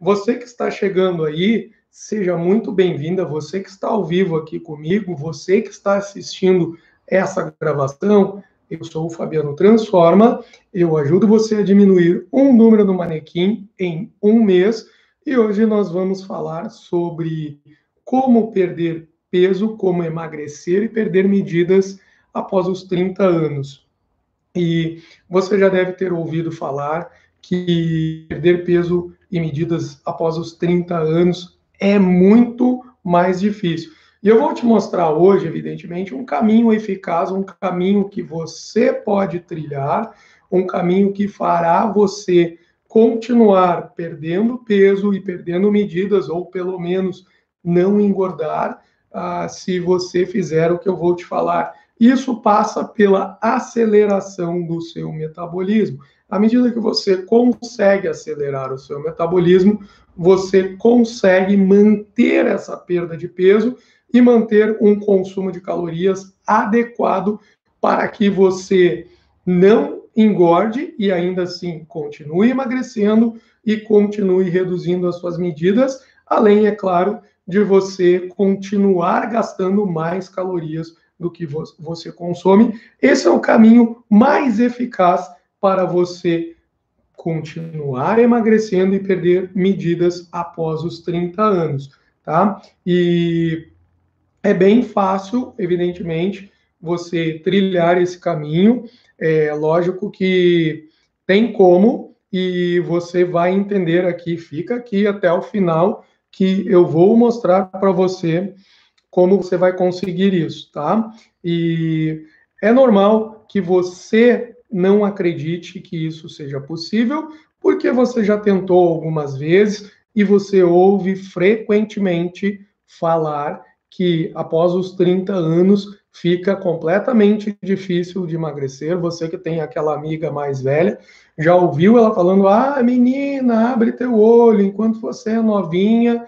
Você que está chegando aí, seja muito bem-vinda. Você que está ao vivo aqui comigo, você que está assistindo essa gravação, eu sou o Fabiano Transforma. Eu ajudo você a diminuir um número no manequim em um mês. E hoje nós vamos falar sobre como perder peso, como emagrecer e perder medidas após os 30 anos. E você já deve ter ouvido falar que perder peso e medidas após os 30 anos é muito mais difícil. E eu vou te mostrar hoje, evidentemente, um caminho eficaz, um caminho que você pode trilhar, um caminho que fará você continuar perdendo peso e perdendo medidas, ou pelo menos não engordar, se você fizer o que eu vou te falar. Isso passa pela aceleração do seu metabolismo. À medida que você consegue acelerar o seu metabolismo, você consegue manter essa perda de peso e manter um consumo de calorias adequado para que você não engorde e ainda assim continue emagrecendo e continue reduzindo as suas medidas, além, é claro, de você continuar gastando mais calorias do que você consome. Esse é o caminho mais eficaz para você continuar emagrecendo e perder medidas após os 30 anos, tá? E é bem fácil, evidentemente, você trilhar esse caminho. É lógico que tem como, e você vai entender aqui, fica aqui até o final, que eu vou mostrar para você como você vai conseguir isso, tá? E é normal que você não acredite que isso seja possível, porque você já tentou algumas vezes e você ouve frequentemente falar que após os 30 anos fica completamente difícil de emagrecer. Você que tem aquela amiga mais velha, já ouviu ela falando: ah, menina, abre teu olho, enquanto você é novinha,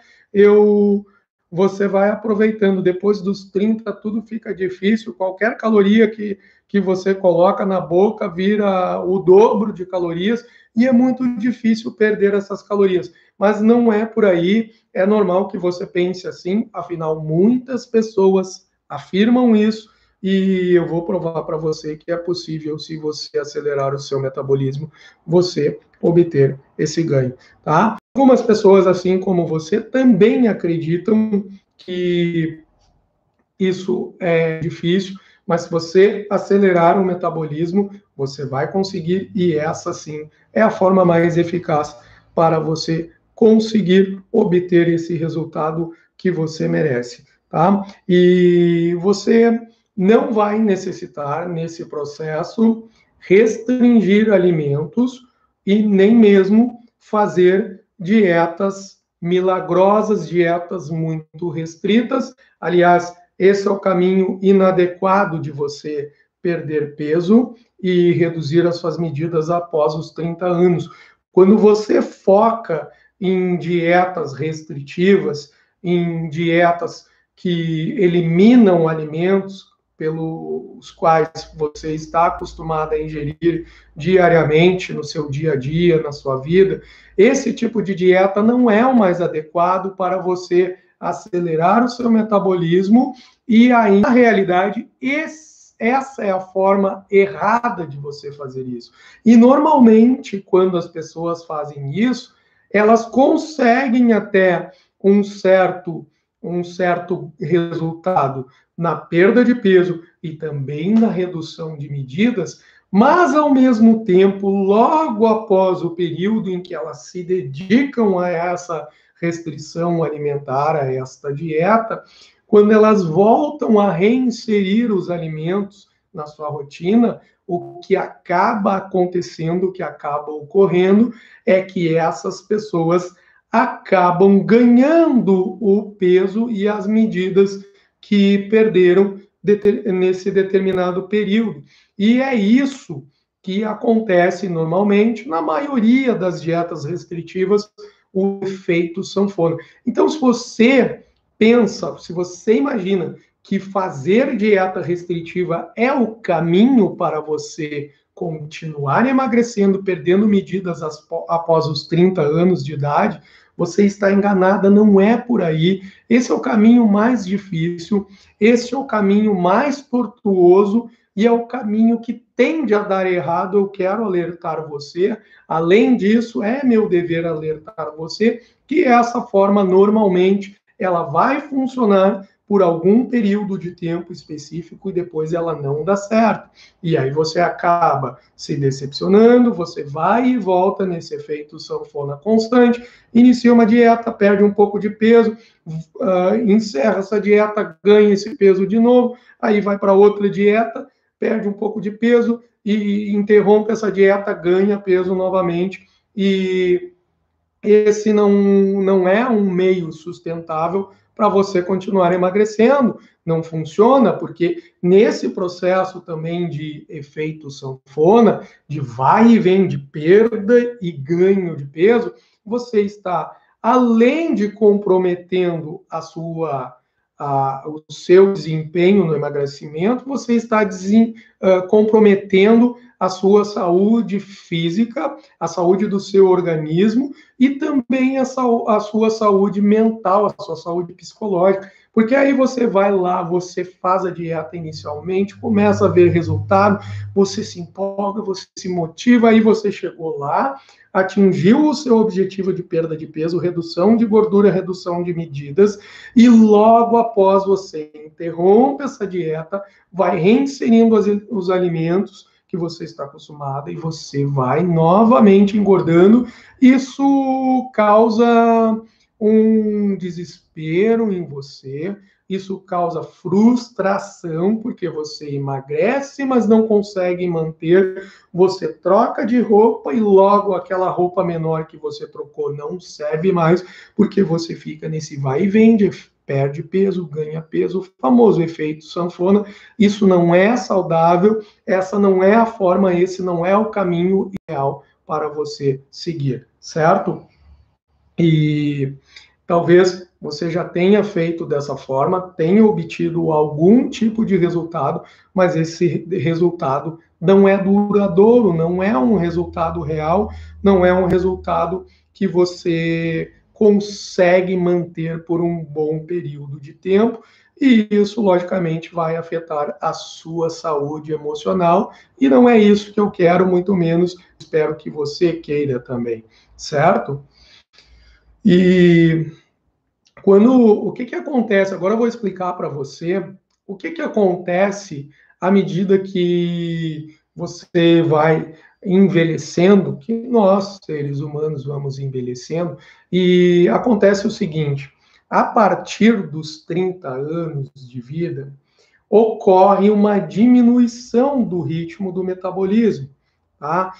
você vai aproveitando. Depois dos 30, tudo fica difícil. Qualquer caloria que você coloca na boca vira o dobro de calorias e é muito difícil perder essas calorias. Mas não é por aí, é normal que você pense assim, afinal, muitas pessoas afirmam isso e eu vou provar para você que é possível, se você acelerar o seu metabolismo, você obter esse ganho, tá? Algumas pessoas, assim como você, também acreditam que isso é difícil, mas se você acelerar o metabolismo, você vai conseguir, e essa sim é a forma mais eficaz para você conseguir obter esse resultado que você merece, tá? E você não vai necessitar, nesse processo, restringir alimentos e nem mesmo fazer dietas milagrosas, dietas muito restritas. Aliás, esse é o caminho inadequado de você perder peso e reduzir as suas medidas após os 30 anos. Quando você foca em dietas restritivas, em dietas que eliminam alimentos pelos quais você está acostumado a ingerir diariamente no seu dia a dia, na sua vida, esse tipo de dieta não é o mais adequado para você acelerar o seu metabolismo e aí, na realidade, essa é a forma errada de você fazer isso. E normalmente, quando as pessoas fazem isso, elas conseguem até um certo resultado na perda de peso e também na redução de medidas, mas, ao mesmo tempo, logo após o período em que elas se dedicam a essa restrição alimentar, a esta dieta, quando elas voltam a reinserir os alimentos na sua rotina, o que acaba acontecendo, o que acaba ocorrendo, é que essas pessoas acabam ganhando o peso e as medidas que perderam nesse determinado período. E é isso que acontece normalmente na maioria das dietas restritivas, o efeito sanfona. Então, se você pensa, se você imagina que fazer dieta restritiva é o caminho para você continuar emagrecendo, perdendo medidas após os 30 anos de idade, você está enganada, não é por aí. Esse é o caminho mais difícil, esse é o caminho mais tortuoso e é o caminho que tende a dar errado. Eu quero alertar você. Além disso, é meu dever alertar você que essa forma normalmente ela vai funcionar por algum período de tempo específico e depois ela não dá certo. E aí você acaba se decepcionando, você vai e volta nesse efeito sanfona constante, inicia uma dieta, perde um pouco de peso, encerra essa dieta, ganha esse peso de novo, aí vai para outra dieta, perde um pouco de peso e interrompe essa dieta, ganha peso novamente. E esse não é um meio sustentável para você continuar emagrecendo. Não funciona, porque nesse processo também de efeito sanfona, de vai e vem de perda e ganho de peso, você está, além de comprometendo o seu desempenho no emagrecimento, você está comprometendo a sua saúde física, a saúde do seu organismo e também a sua saúde mental, a sua saúde psicológica. Porque aí você vai lá, você faz a dieta inicialmente, começa a ver resultado, você se empolga, você se motiva, aí você chegou lá, atingiu o seu objetivo de perda de peso, redução de gordura, redução de medidas, e logo após você interrompe essa dieta, vai reinserindo os alimentos que você está acostumada e você vai novamente engordando. Isso causa um desespero em você, isso causa frustração, porque você emagrece, mas não consegue manter, você troca de roupa e logo aquela roupa menor que você trocou não serve mais, porque você fica nesse vai e vem, perde peso, ganha peso, o famoso efeito sanfona. Isso não é saudável, essa não é a forma, esse não é o caminho ideal para você seguir, certo? E talvez você já tenha feito dessa forma, tenha obtido algum tipo de resultado, mas esse resultado não é duradouro, não é um resultado real, não é um resultado que você consegue manter por um bom período de tempo, e isso, logicamente, vai afetar a sua saúde emocional, e não é isso que eu quero, muito menos espero que você queira também, certo? E o que acontece? Agora eu vou explicar para você o que acontece à medida que você vai envelhecendo, que nós, seres humanos, vamos envelhecendo, e acontece o seguinte: a partir dos 30 anos de vida, ocorre uma diminuição do ritmo do metabolismo, tá?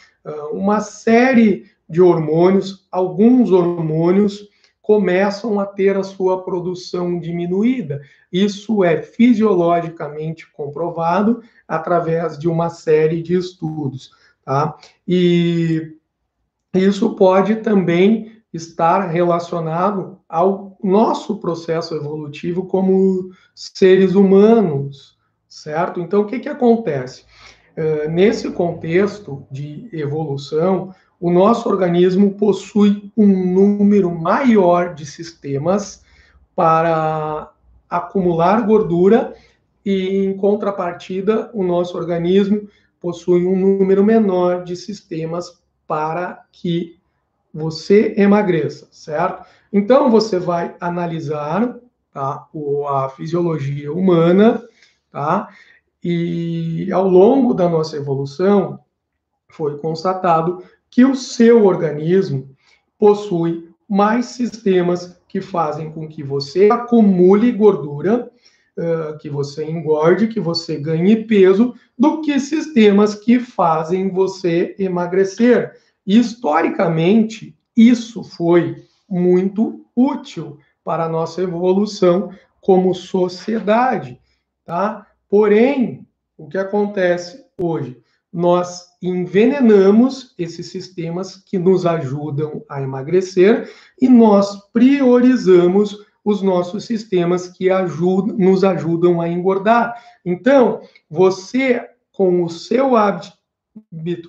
Uma série de hormônios, alguns hormônios começam a ter a sua produção diminuída. Isso é fisiologicamente comprovado através de uma série de estudos, tá? E isso pode também estar relacionado ao nosso processo evolutivo como seres humanos, certo? Então, o que acontece? Nesse contexto de evolução, o nosso organismo possui um número maior de sistemas para acumular gordura e, em contrapartida, o nosso organismo possui um número menor de sistemas para que você emagreça, certo? Então, você vai analisar, tá, a fisiologia humana, tá? E ao longo da nossa evolução, foi constatado que o seu organismo possui mais sistemas que fazem com que você acumule gordura, que você engorde, que você ganhe peso, do que sistemas que fazem você emagrecer. E, historicamente, isso foi muito útil para a nossa evolução como sociedade, tá? Porém, o que acontece hoje? Nós envenenamos esses sistemas que nos ajudam a emagrecer e nós priorizamos os nossos sistemas que nos ajudam a engordar. Então, você, com o seu hábito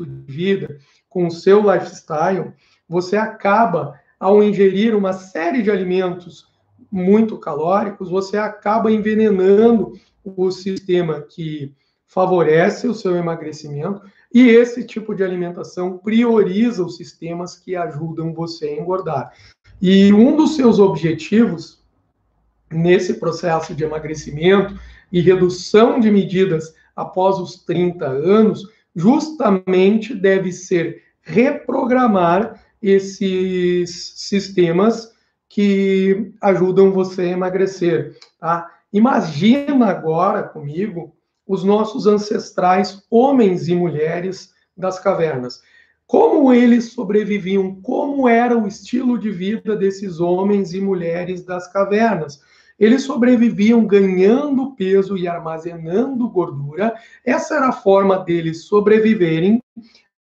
de vida, com o seu lifestyle, você acaba ao ingerir uma série de alimentos muito calóricos, você acaba envenenando o sistema que favorece o seu emagrecimento, e esse tipo de alimentação prioriza os sistemas que ajudam você a engordar. E um dos seus objetivos nesse processo de emagrecimento e redução de medidas após os 30 anos, justamente deve ser reprogramar esses sistemas que ajudam você a emagrecer. Tá? Imagina agora comigo os nossos ancestrais, homens e mulheres das cavernas. Como eles sobreviviam, como era o estilo de vida desses homens e mulheres das cavernas. Eles sobreviviam ganhando peso e armazenando gordura. Essa era a forma deles sobreviverem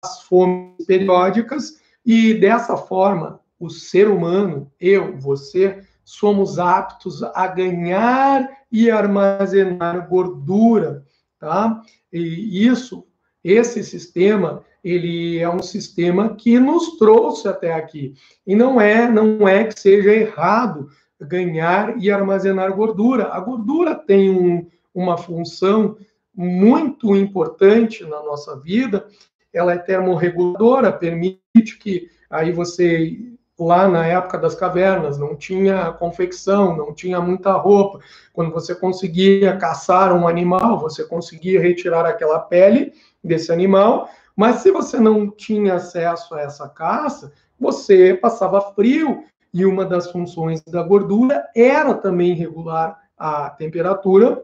às fomes periódicas, e dessa forma, o ser humano, eu, você, somos aptos a ganhar e armazenar gordura, tá? E esse sistema, ele é um sistema que nos trouxe até aqui. E não é que seja errado ganhar e armazenar gordura. A gordura tem uma função muito importante na nossa vida. Ela é termorreguladora, permite que aí você, lá na época das cavernas, não tinha confecção, não tinha muita roupa. Quando você conseguia caçar um animal, você conseguia retirar aquela pele desse animal, mas se você não tinha acesso a essa caça, você passava frio, e uma das funções da gordura era também regular a temperatura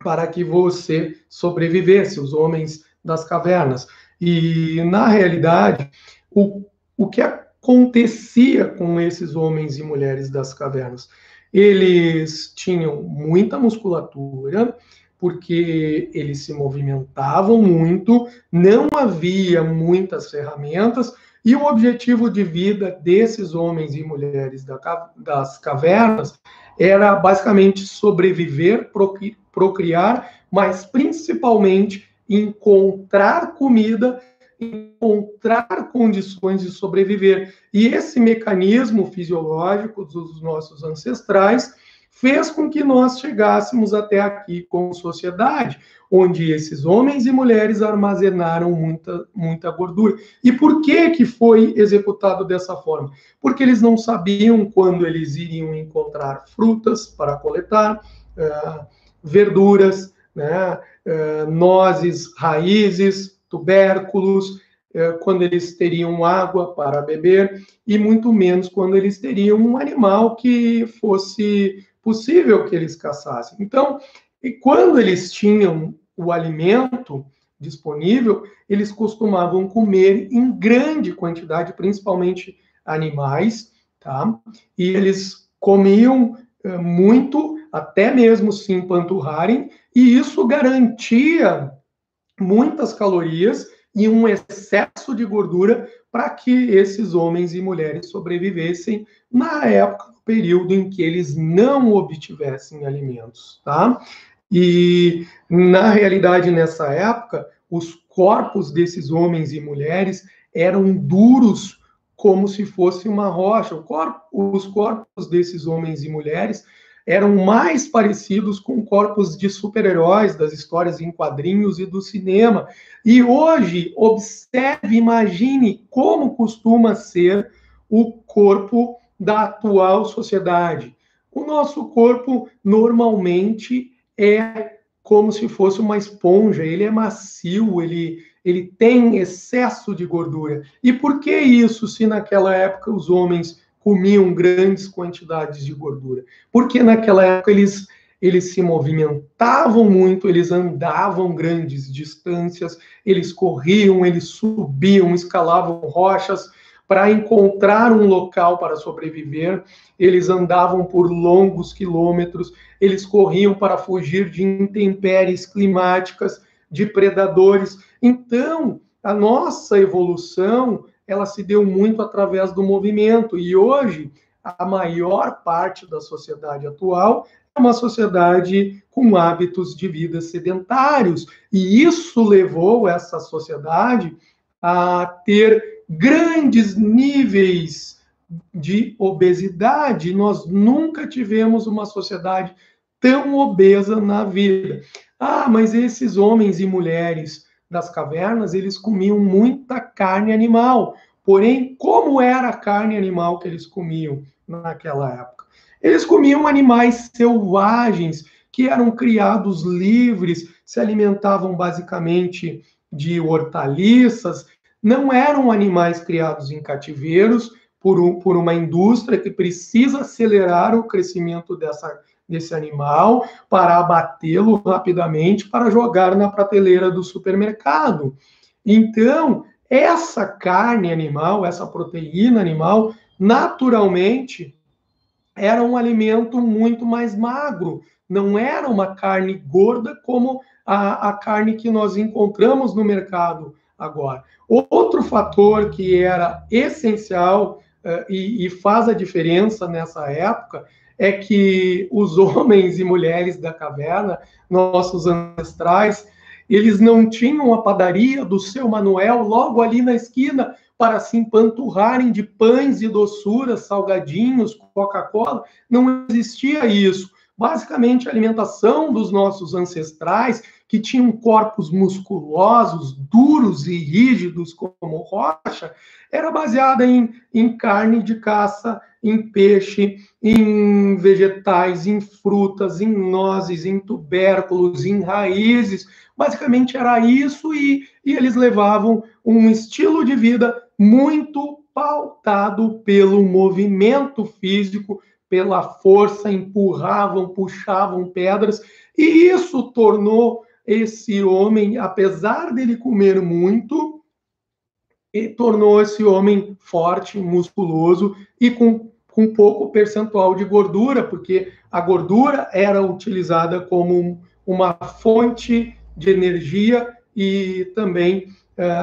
para que você sobrevivesse, os homens das cavernas. E, na realidade, o que acontecia com esses homens e mulheres das cavernas? Eles tinham muita musculatura, porque eles se movimentavam muito, não havia muitas ferramentas, e o objetivo de vida desses homens e mulheres das cavernas era basicamente sobreviver, procriar, mas principalmente encontrar comida, encontrar condições de sobreviver. E esse mecanismo fisiológico dos nossos ancestrais fez com que nós chegássemos até aqui como sociedade, onde esses homens e mulheres armazenaram muita gordura. E por que foi executado dessa forma? Porque eles não sabiam quando eles iriam encontrar frutas para coletar, verduras, né, nozes, raízes, tubérculos, quando eles teriam água para beber, e muito menos quando eles teriam um animal que fosse possível que eles caçassem. Então, e quando eles tinham o alimento disponível, eles costumavam comer em grande quantidade, principalmente animais, tá? E eles comiam muito, até mesmo se empanturrarem, e isso garantia muitas calorias e um excesso de gordura para que esses homens e mulheres sobrevivessem na época, no período em que eles não obtivessem alimentos, tá? E, na realidade, nessa época, os corpos desses homens e mulheres eram duros como se fosse uma rocha. Os corpos desses homens e mulheres eram mais parecidos com corpos de super-heróis das histórias em quadrinhos e do cinema. E hoje, observe, imagine como costuma ser o corpo da atual sociedade. O nosso corpo, normalmente, é como se fosse uma esponja, ele é macio, ele tem excesso de gordura. E por que isso, se naquela época os homens comiam grandes quantidades de gordura? Porque naquela época eles se movimentavam muito, eles andavam grandes distâncias, eles corriam, eles subiam, escalavam rochas para encontrar um local para sobreviver, eles andavam por longos quilômetros, eles corriam para fugir de intempéries climáticas, de predadores. Então, a nossa evolução, ela se deu muito através do movimento, e hoje a maior parte da sociedade atual é uma sociedade com hábitos de vida sedentários, e isso levou essa sociedade a ter grandes níveis de obesidade. Nós nunca tivemos uma sociedade tão obesa na vida. Ah, mas esses homens e mulheres das cavernas, eles comiam muita carne animal. Porém, como era a carne animal que eles comiam naquela época? Eles comiam animais selvagens, que eram criados livres, se alimentavam basicamente de hortaliças, não eram animais criados em cativeiros por uma indústria que precisa acelerar o crescimento desse animal para abatê-lo rapidamente, para jogar na prateleira do supermercado. Então, essa carne animal, essa proteína animal, naturalmente, era um alimento muito mais magro, não era uma carne gorda como a carne que nós encontramos no mercado agora. Outro fator que era essencial e faz a diferença nessa época é que os homens e mulheres da caverna, nossos ancestrais, eles não tinham a padaria do seu Manuel logo ali na esquina para se empanturrarem de pães e doçuras, salgadinhos, Coca-Cola. Não existia isso. Basicamente, a alimentação dos nossos ancestrais, que tinham corpos musculosos, duros e rígidos como rocha, era baseada em carne de caça, em peixe, em vegetais, em frutas, em nozes, em tubérculos, em raízes. Basicamente era isso, e eles levavam um estilo de vida muito pautado pelo movimento físico, pela força, empurravam, puxavam pedras, e isso tornou esse homem, apesar dele comer muito, tornou esse homem forte, musculoso e com pouco percentual de gordura, porque a gordura era utilizada como uma fonte de energia e também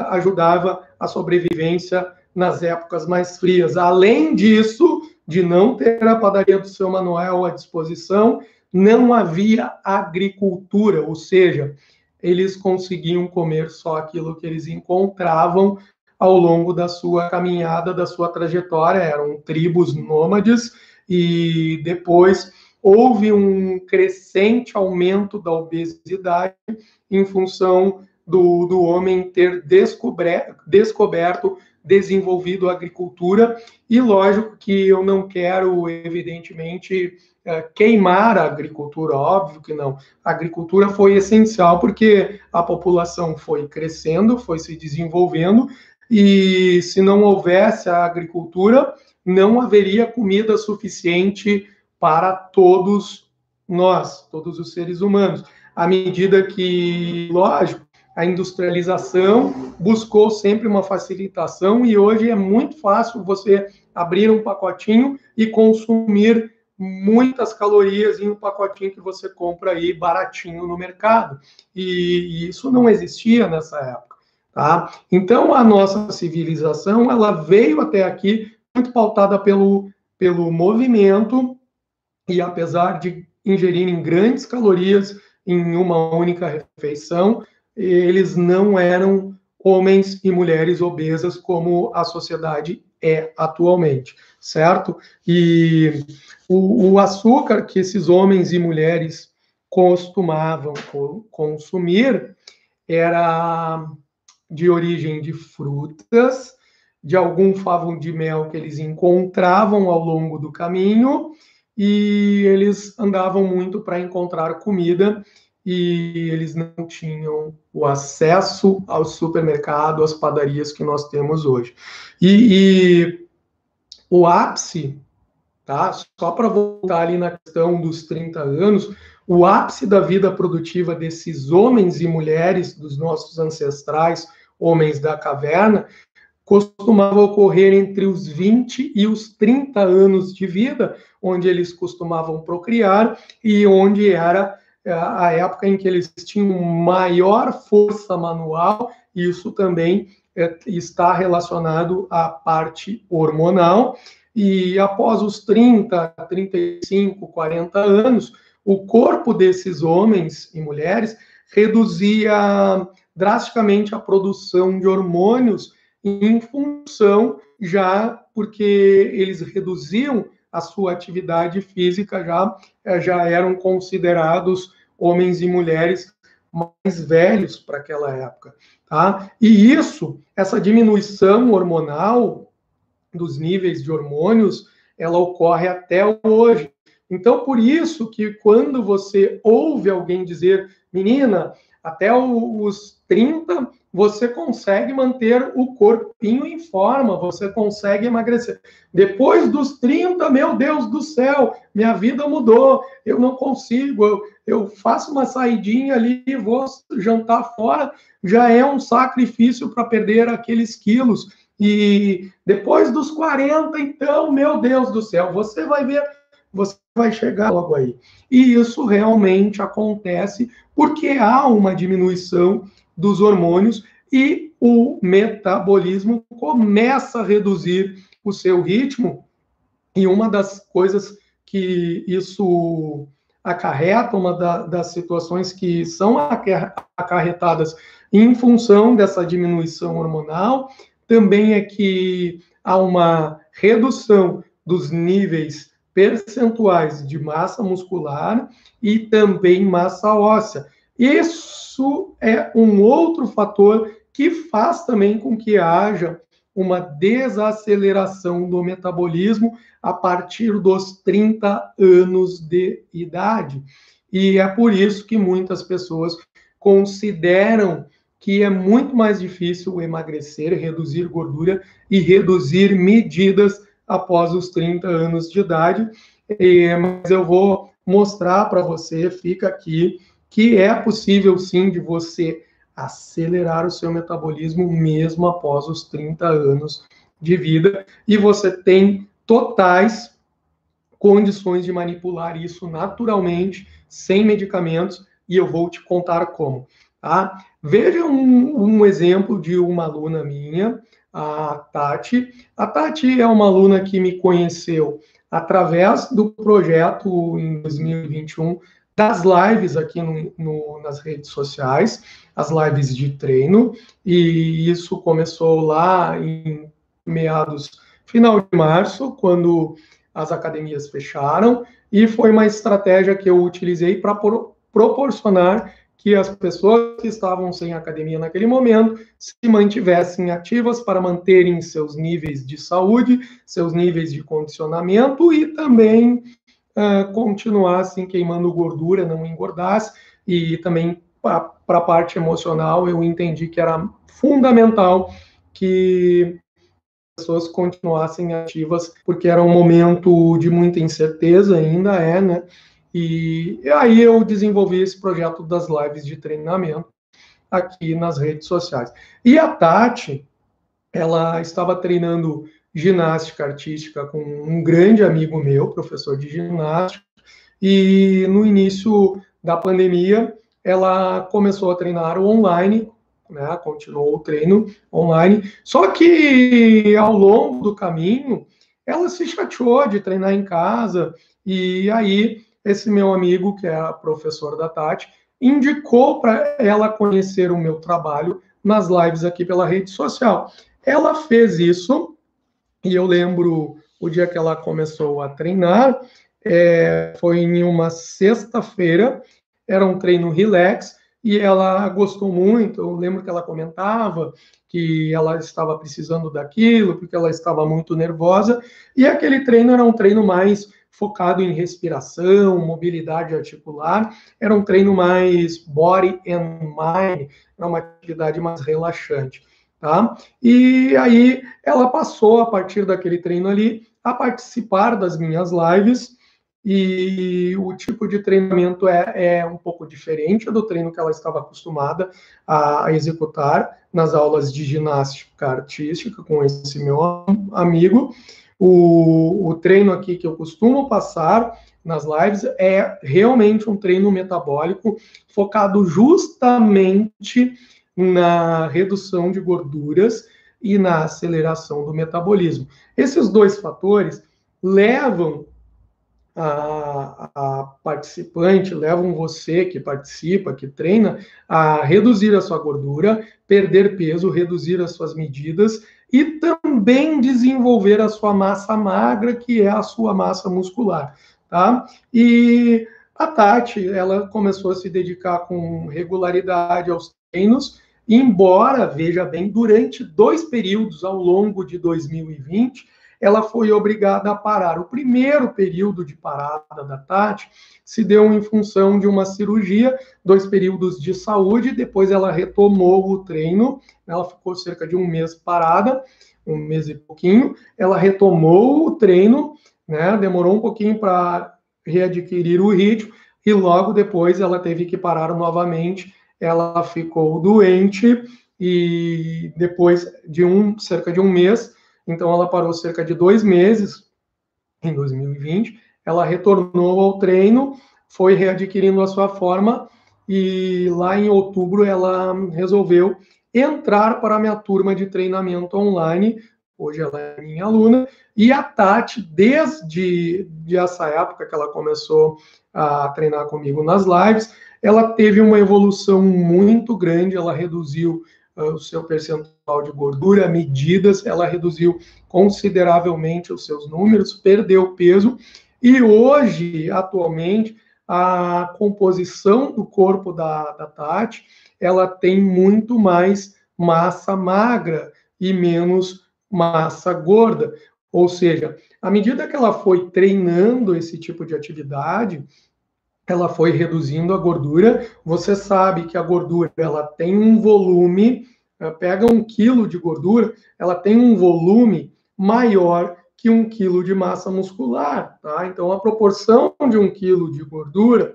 ajudava a sobrevivência nas épocas mais frias. Além disso, de não ter a padaria do seu Manuel à disposição, não havia agricultura, ou seja, eles conseguiam comer só aquilo que eles encontravam ao longo da sua caminhada, da sua trajetória. Eram tribos nômades, e depois houve um crescente aumento da obesidade em função do homem ter descoberto, desenvolvido a agricultura. E lógico que eu não quero, evidentemente, queimar a agricultura, óbvio que não. A agricultura foi essencial porque a população foi crescendo, foi se desenvolvendo, e se não houvesse a agricultura, não haveria comida suficiente para todos nós, todos os seres humanos. À medida que, lógico, a industrialização buscou sempre uma facilitação, e hoje é muito fácil você abrir um pacotinho e consumir muitas calorias em um pacotinho que você compra aí baratinho no mercado. E isso não existia nessa época. Tá? Então, a nossa civilização, ela veio até aqui muito pautada pelo movimento, e apesar de ingerirem grandes calorias em uma única refeição, eles não eram homens e mulheres obesas como a sociedade é atualmente, certo? E o açúcar que esses homens e mulheres costumavam consumir era de origem de frutas, de algum favo de mel que eles encontravam ao longo do caminho, e eles andavam muito para encontrar comida, e eles não tinham o acesso ao supermercado, às padarias que nós temos hoje. E o ápice, tá? Só para voltar ali na questão dos 30 anos, o ápice da vida produtiva desses homens e mulheres, dos nossos ancestrais, homens da caverna, costumava ocorrer entre os 20 e os 30 anos de vida, onde eles costumavam procriar e onde era a época em que eles tinham maior força manual. Isso também está relacionado à parte hormonal. E após os 30, 35, 40 anos, o corpo desses homens e mulheres reduzia drasticamente a produção de hormônios, em função, já porque eles reduziam a sua atividade física, já eram considerados homens e mulheres mais velhos para aquela época, tá? E essa diminuição hormonal dos níveis de hormônios, ela ocorre até hoje. Então, por isso que quando você ouve alguém dizer, menina, até os 30, você consegue manter o corpinho em forma, você consegue emagrecer. Depois dos 30, meu Deus do céu, minha vida mudou, eu não consigo, eu faço uma saidinha ali, vou jantar fora, já é um sacrifício para perder aqueles quilos. E depois dos 40, então, meu Deus do céu, você vai ver, você vai chegar logo aí. E isso realmente acontece porque há uma diminuição dos hormônios e o metabolismo começa a reduzir o seu ritmo. E uma das coisas que isso acarreta, uma das situações que são acarretadas em função dessa diminuição hormonal, também é que há uma redução dos níveis percentuais de massa muscular e também massa óssea. Isso é um outro fator que faz também com que haja uma desaceleração do metabolismo a partir dos 30 anos de idade. E é por isso que muitas pessoas consideram que é muito mais difícil emagrecer, reduzir gordura e reduzir medidas após os 30 anos de idade. Mas eu vou mostrar para você, fica aqui, que é possível sim de você acelerar o seu metabolismo mesmo após os 30 anos de vida, e você tem totais condições de manipular isso naturalmente, sem medicamentos, e eu vou te contar como. Tá? Veja um exemplo de uma aluna minha, a Tati. A Tati é uma aluna que me conheceu através do projeto em 2021 das lives aqui nas redes sociais, as lives de treino, e isso começou lá em final de março, quando as academias fecharam, e foi uma estratégia que eu utilizei para proporcionar que as pessoas que estavam sem academia naquele momento se mantivessem ativas para manterem seus níveis de saúde, seus níveis de condicionamento e também continuassem queimando gordura, não engordasse, e também para a parte emocional eu entendi que era fundamental que as pessoas continuassem ativas, porque era um momento de muita incerteza, ainda é, né? E aí eu desenvolvi esse projeto das lives de treinamento aqui nas redes sociais. E a Tati, ela estava treinando ginástica artística com um grande amigo meu, professor de ginástica, e no início da pandemia, ela começou a treinar online, né, continuou o treino online, só que ao longo do caminho, ela se chateou de treinar em casa, e aí esse meu amigo, que é professor da Tati, indicou para ela conhecer o meu trabalho nas lives aqui pela rede social. Ela fez isso, e eu lembro o dia que ela começou a treinar, foi em uma sexta-feira, era um treino relax, e ela gostou muito. Eu lembro que ela comentava que ela estava precisando daquilo, porque ela estava muito nervosa, e aquele treino era um treino mais focado em respiração, mobilidade articular, era um treino mais body and mind, era uma atividade mais relaxante. Tá? E aí ela passou, a partir daquele treino ali, a participar das minhas lives, e o tipo de treinamento é um pouco diferente do treino que ela estava acostumada a executar nas aulas de ginástica artística com esse meu amigo. O treino aqui que eu costumo passar nas lives é realmente um treino metabólico focado justamente na redução de gorduras e na aceleração do metabolismo. Esses dois fatores levam a participante, levam você que participa, que treina, a reduzir a sua gordura, perder peso, reduzir as suas medidas e também desenvolver a sua massa magra, que é a sua massa muscular, tá? E a Tati, ela começou a se dedicar com regularidade aos treinos, embora, veja bem, durante 2 períodos ao longo de 2020, ela foi obrigada a parar. O primeiro período de parada da Tati se deu em função de uma cirurgia, 2 períodos de saúde, depois ela retomou o treino, ela ficou cerca de 1 mês parada, 1 mês e pouquinho, ela retomou o treino, né, demorou um pouquinho para readquirir o ritmo, e logo depois ela teve que parar novamente, ela ficou doente, e depois de cerca de 1 mês, então ela parou cerca de 2 meses, em 2020, ela retornou ao treino, foi readquirindo a sua forma, e lá em outubro ela resolveu entrar para a minha turma de treinamento online. Hoje ela é minha aluna, e a Tati, desde essa época que ela começou a treinar comigo nas lives, ela teve uma evolução muito grande, ela reduziu o seu percentual de gordura, medidas, ela reduziu consideravelmente os seus números, perdeu peso, e hoje, atualmente, a composição do corpo da Tati, ela tem muito mais massa magra e menos massa gorda. Ou seja, à medida que ela foi treinando esse tipo de atividade, ela foi reduzindo a gordura. Você sabe que a gordura ela tem um volume, pega 1 quilo de gordura, ela tem um volume maior que 1 quilo de massa muscular, tá? Então, a proporção de 1 quilo de gordura,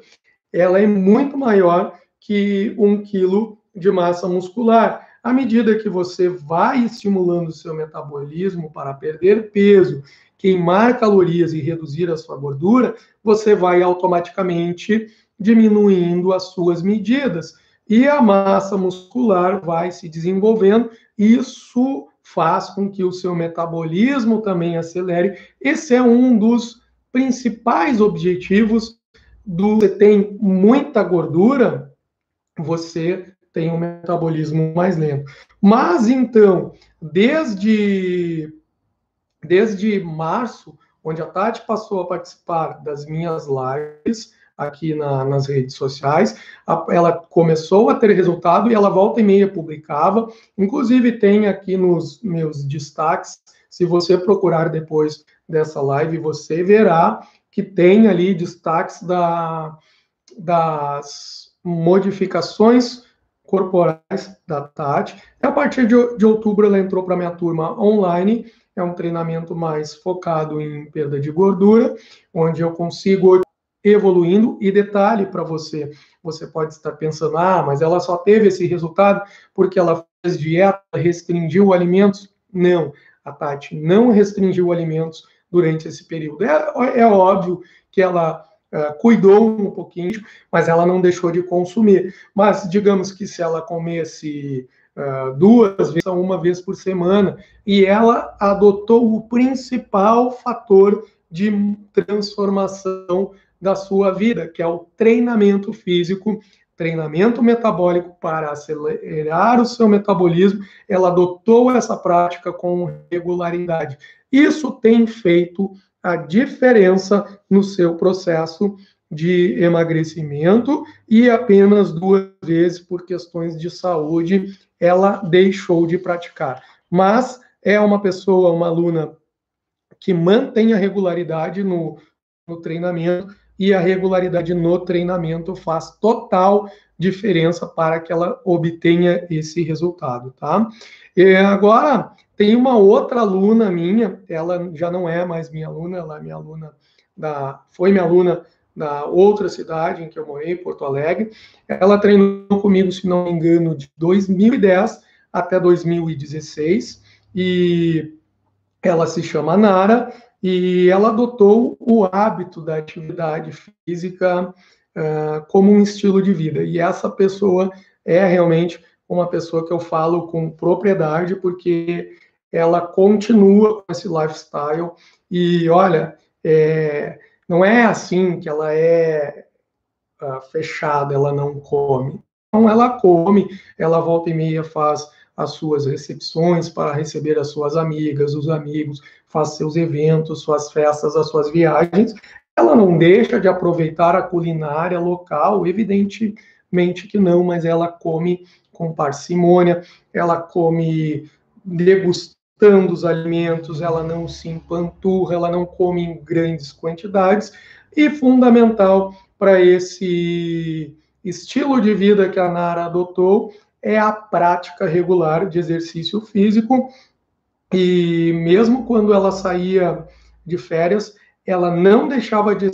ela é muito maior que 1 quilo de massa muscular. À medida que você vai estimulando o seu metabolismo para perder peso, queimar calorias e reduzir a sua gordura, você vai automaticamente diminuindo as suas medidas e a massa muscular vai se desenvolvendo. Isso faz com que o seu metabolismo também acelere. Esse é um dos principais objetivos você tem muita gordura, você tem um metabolismo mais lento. Mas então, desde março, onde a Tati passou a participar das minhas lives aqui nas redes sociais, ela começou a ter resultado e ela volta e meia publicava, inclusive tem aqui nos meus destaques, se você procurar depois dessa live, você verá que tem ali destaques das modificações corporais da Tati. E a partir de outubro ela entrou para a minha turma online, é um treinamento mais focado em perda de gordura, onde eu consigo evoluindo. E detalhe para você, você pode estar pensando, mas ela só teve esse resultado porque ela fez dieta, restringiu alimentos. Não, a Tati não restringiu alimentos durante esse período. É óbvio que ela cuidou um pouquinho, mas ela não deixou de consumir. Mas digamos que se ela comesse 2 vezes, 1 vez por semana, e ela adotou o principal fator de transformação da sua vida, que é o treinamento físico, treinamento metabólico para acelerar o seu metabolismo. Ela adotou essa prática com regularidade. Isso tem feito a diferença no seu processo de emagrecimento, e apenas 2 vezes por questões de saúde ela deixou de praticar. Mas é uma pessoa, uma aluna que mantém a regularidade no treinamento, e a regularidade no treinamento faz total diferença para que ela obtenha esse resultado, tá? E agora, tem uma outra aluna minha, ela já não é mais minha aluna, ela é minha aluna foi minha aluna da outra cidade em que eu morei, Porto Alegre. Ela treinou comigo, se não me engano, de 2010 até 2016, e ela se chama Nara, e ela adotou o hábito da atividade física como um estilo de vida. E essa pessoa é realmente uma pessoa que eu falo com propriedade, porque ela continua com esse lifestyle. E olha, não é assim que ela é fechada, ela não come. Então, ela come, ela volta e meia faz as suas recepções para receber as suas amigas, os amigos, faz seus eventos, suas festas, as suas viagens. Ela não deixa de aproveitar a culinária local, evidentemente que não, mas ela come com parcimônia, ela come degustando os alimentos, ela não se empanturra, ela não come em grandes quantidades, e fundamental para esse estilo de vida que a Nara adotou é a prática regular de exercício físico. E mesmo quando ela saía de férias, ela não deixava de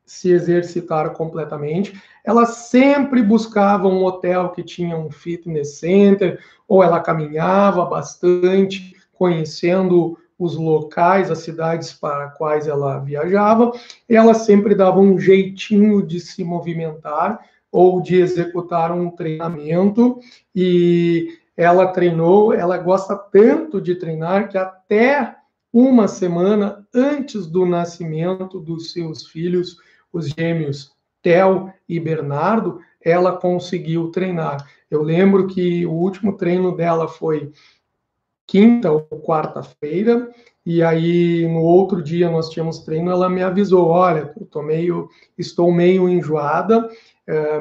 se exercitar completamente. Ela sempre buscava um hotel que tinha um fitness center, ou ela caminhava bastante, conhecendo os locais, as cidades para as quais ela viajava. Ela sempre dava um jeitinho de se movimentar ou de executar um treinamento, e ela treinou, ela gosta tanto de treinar que até uma semana antes do nascimento dos seus filhos, os gêmeos Theo e Bernardo, ela conseguiu treinar. Eu lembro que o último treino dela foi quinta ou quarta-feira, e aí no outro dia nós tínhamos treino, ela me avisou, olha, estou meio enjoada,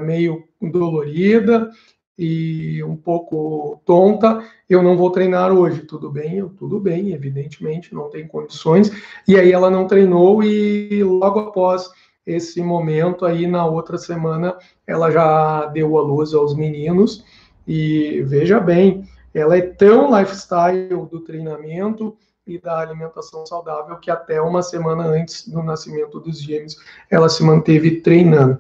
meio dolorida e um pouco tonta, eu não vou treinar hoje, tudo bem? Tudo bem, evidentemente, não tem condições, e aí ela não treinou, e logo após esse momento aí, na outra semana, ela já deu à luz aos meninos, e veja bem, ela é tão lifestyle do treinamento e da alimentação saudável que até uma semana antes do nascimento dos gêmeos ela se manteve treinando.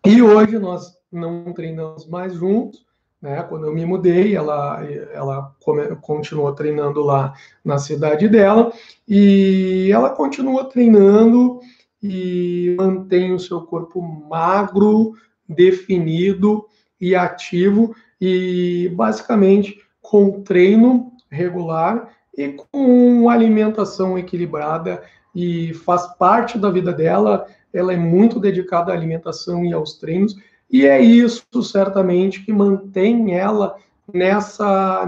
E hoje nós não treinamos mais juntos, né? Quando eu me mudei, ela continuou treinando lá na cidade dela, e ela continua treinando e mantém o seu corpo magro, definido e ativo, e basicamente com treino regular e com alimentação equilibrada, e faz parte da vida dela. Ela é muito dedicada à alimentação e aos treinos, e é isso certamente que mantém ela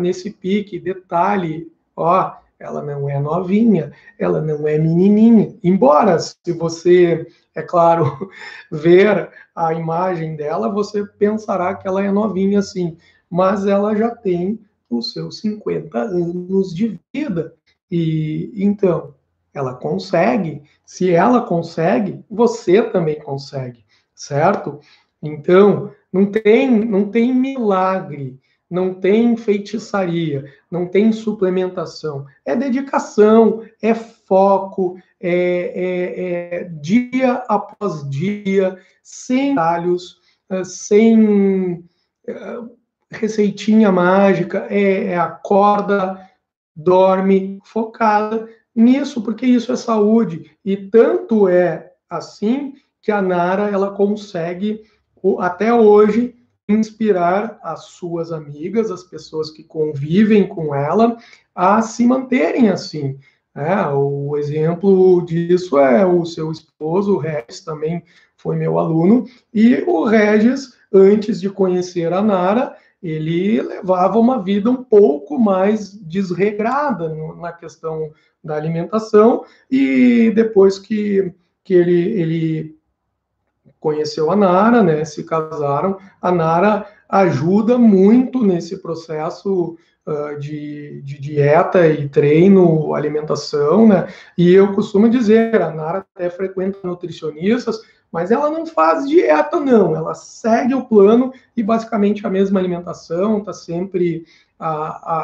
nesse pique. Detalhe, ó, ela não é novinha, ela não é menininha, embora, se você, é claro, ver a imagem dela, você pensará que ela é novinha, sim, mas ela já tem os seus 50 anos de vida, e então ela consegue. Se ela consegue, você também consegue, certo? Então, não tem milagre, não tem feitiçaria, não tem suplementação. É dedicação, é foco, é dia após dia, sem talhos, sem receitinha mágica, acorda, dorme, focada nisso, porque isso é saúde. E tanto é assim que a Nara ela consegue, até hoje, inspirar as suas amigas, as pessoas que convivem com ela, a se manterem assim. O exemplo disso é o seu esposo, o Regis, também foi meu aluno, e o Regis, antes de conhecer a Nara, ele levava uma vida um pouco mais desregrada na questão da alimentação, e depois que ele conheceu a Nara, né, se casaram, a Nara ajuda muito nesse processo de dieta e treino, alimentação, né, e eu costumo dizer, a Nara até frequenta nutricionistas, mas ela não faz dieta, não, ela segue o plano e basicamente a mesma alimentação, está sempre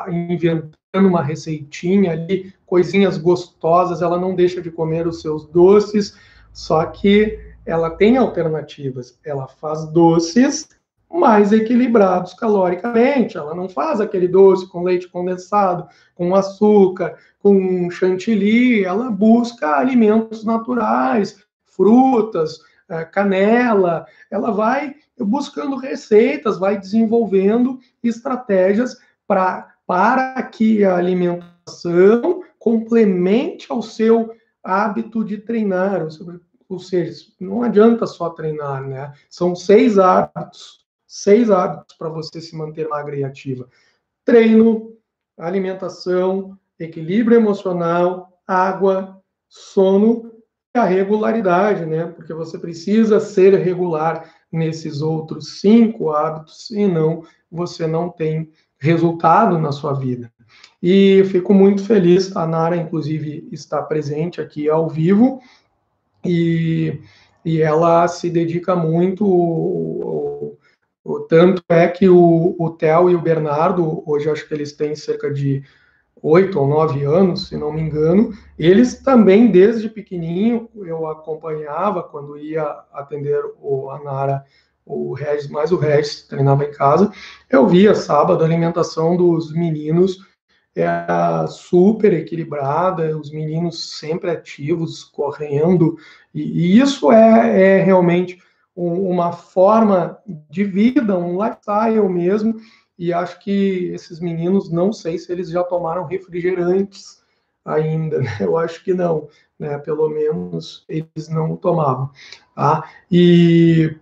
inventando uma receitinha ali, coisinhas gostosas, ela não deixa de comer os seus doces, só que ela tem alternativas, ela faz doces mais equilibrados caloricamente, ela não faz aquele doce com leite condensado, com açúcar, com chantilly, ela busca alimentos naturais, frutas, canela, ela vai buscando receitas, vai desenvolvendo estratégias para que a alimentação complemente ao seu hábito de treinar, ou seja, não adianta só treinar, né? São 6 hábitos para você se manter magra e ativa. Treino, alimentação, equilíbrio emocional, água, sono e a regularidade, né? Porque você precisa ser regular nesses outros 5 hábitos, senão você não tem resultado na sua vida. E fico muito feliz, a Nara, inclusive, está presente aqui ao vivo, e ela se dedica muito, tanto é que o Theo e o Bernardo, hoje acho que eles têm cerca de 8 ou 9 anos, se não me engano, eles também, desde pequenininho, eu acompanhava quando ia atender a Nara, o Regis, mais o Regis treinava em casa, eu via sábado a alimentação dos meninos era super equilibrada, os meninos sempre ativos, correndo, e isso é realmente uma forma de vida, um lifestyle mesmo, e acho que esses meninos, não sei se eles já tomaram refrigerantes ainda, né? Eu acho que não, né? Pelo menos eles não tomavam, tá? E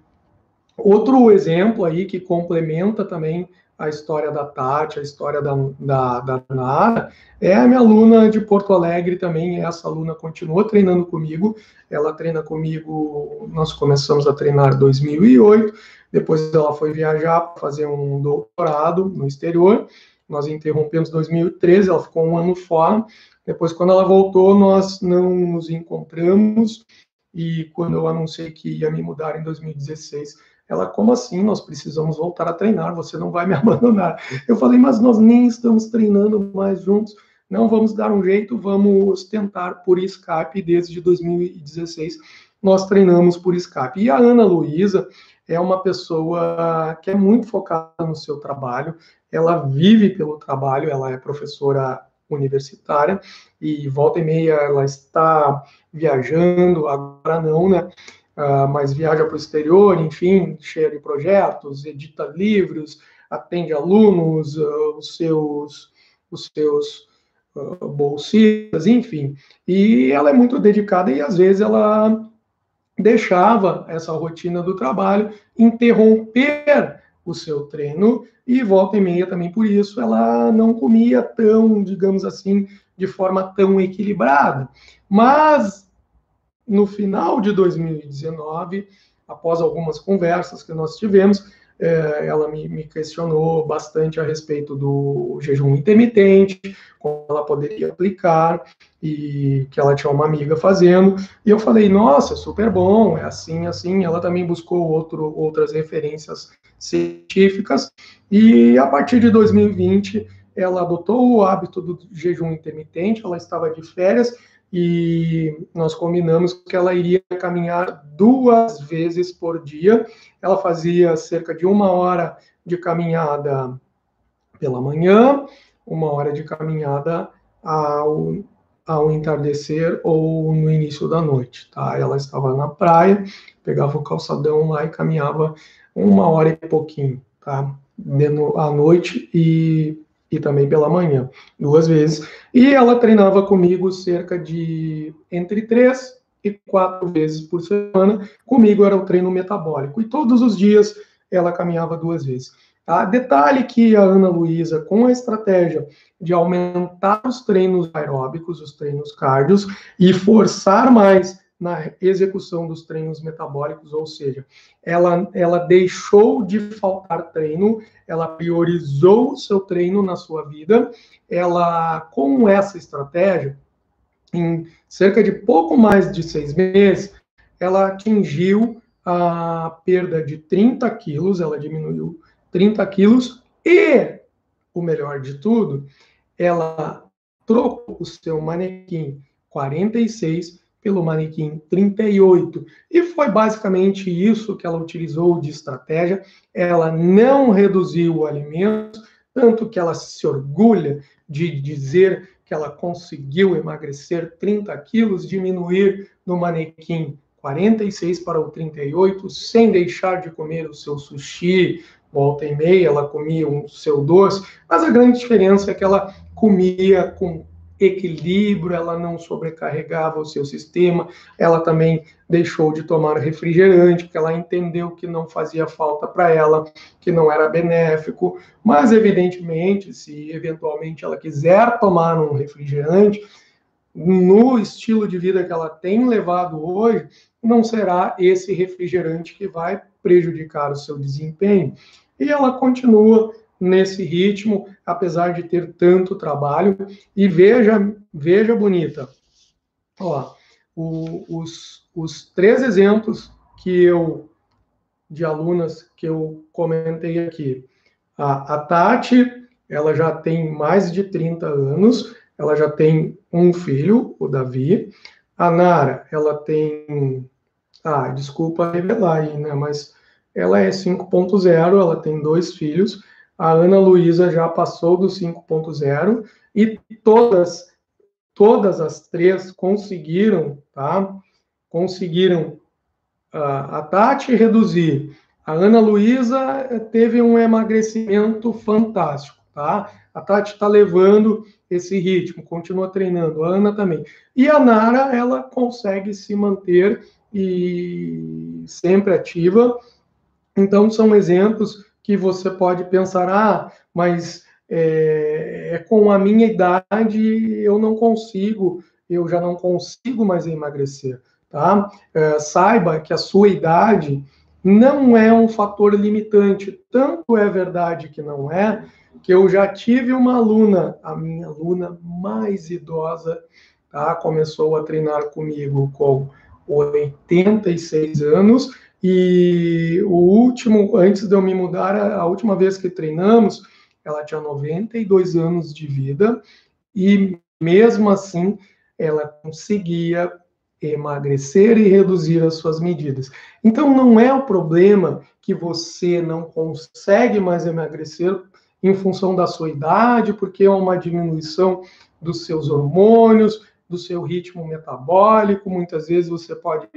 outro exemplo aí que complementa também a história da Tati, a história da Nara, é a minha aluna de Porto Alegre também. Essa aluna continua treinando comigo, ela treina comigo, nós começamos a treinar em 2008, depois ela foi viajar para fazer um doutorado no exterior, nós interrompemos em 2013, ela ficou um ano fora, depois quando ela voltou, nós não nos encontramos, e quando eu anunciei que ia me mudar em 2016, ela, como assim? Nós precisamos voltar a treinar, você não vai me abandonar. Eu falei, mas nós nem estamos treinando mais juntos. Não, vamos dar um jeito, vamos tentar por Skype. Desde 2016, nós treinamos por Skype. E a Ana Luísa é uma pessoa que é muito focada no seu trabalho, ela vive pelo trabalho, ela é professora universitária, e volta e meia ela está viajando, agora não, né? Mas viaja para o exterior, enfim, cheia de projetos, edita livros, atende alunos, os seus bolsistas, enfim. E ela é muito dedicada e às vezes ela deixava essa rotina do trabalho interromper o seu treino, e volta e meia também por isso ela não comia tão, digamos assim, de forma tão equilibrada. Mas no final de 2019, após algumas conversas que nós tivemos, ela me questionou bastante a respeito do jejum intermitente, como ela poderia aplicar, e que ela tinha uma amiga fazendo, e eu falei, nossa, super bom, é assim, assim. Ela também buscou outras referências científicas, e a partir de 2020, ela adotou o hábito do jejum intermitente, ela estava de férias, e nós combinamos que ela iria caminhar 2 vezes por dia. Ela fazia cerca de 1 hora de caminhada pela manhã, 1 hora de caminhada ao entardecer ou no início da noite, tá? Ela estava na praia, pegava o calçadão lá e caminhava 1 hora e pouquinho, tá? À noite e também pela manhã, 2 vezes. E ela treinava comigo cerca de entre 3 e 4 vezes por semana. Comigo era o treino metabólico. E todos os dias ela caminhava 2 vezes. Tá? Detalhe que a Ana Luísa, com a estratégia de aumentar os treinos aeróbicos, os treinos cardios, e forçar mais na execução dos treinos metabólicos, ou seja, ela deixou de faltar treino, ela priorizou o seu treino na sua vida, ela, com essa estratégia, em cerca de pouco mais de 6 meses, ela atingiu a perda de 30 quilos, ela diminuiu 30 quilos, e, o melhor de tudo, ela trocou o seu manequim 46 pelo manequim 38. E foi basicamente isso que ela utilizou de estratégia. Ela não reduziu o alimento, tanto que ela se orgulha de dizer que ela conseguiu emagrecer 30 quilos, diminuir no manequim 46 para o 38, sem deixar de comer o seu sushi, volta e meia ela comia o seu doce, mas a grande diferença é que ela comia com equilíbrio, ela não sobrecarregava o seu sistema, ela também deixou de tomar refrigerante, porque ela entendeu que não fazia falta para ela, que não era benéfico, mas evidentemente, se eventualmente ela quiser tomar um refrigerante, no estilo de vida que ela tem levado hoje, não será esse refrigerante que vai prejudicar o seu desempenho. E ela continua nesse ritmo, apesar de ter tanto trabalho. E veja bonita, ó, os 3 exemplos de alunas que eu comentei aqui. A Tati, ela já tem mais de 30 anos, ela já tem um filho, o Davi. A Nara, ela tem... desculpa revelar aí, né? Mas ela é 5.0, ela tem 2 filhos. A Ana Luísa já passou do 5.0 e todas as 3 conseguiram, tá? Conseguiram a Tati reduzir. A Ana Luísa teve um emagrecimento fantástico, tá? A Tati está levando esse ritmo, continua treinando, a Ana também. E a Nara, ela consegue se manter e sempre ativa. Então, são exemplos que você pode pensar, mas com a minha idade eu não consigo, eu já não consigo mais emagrecer, tá? Saiba que a sua idade não é um fator limitante, tanto é verdade que não é, que eu já tive uma aluna, a minha aluna mais idosa, tá? Começou a treinar comigo com 86 anos, e o último, antes de eu me mudar, a última vez que treinamos, ela tinha 92 anos de vida, e mesmo assim, ela conseguia emagrecer e reduzir as suas medidas. Então, não é o problema que você não consegue mais emagrecer em função da sua idade, porque é uma diminuição dos seus hormônios, do seu ritmo metabólico. Muitas vezes você pode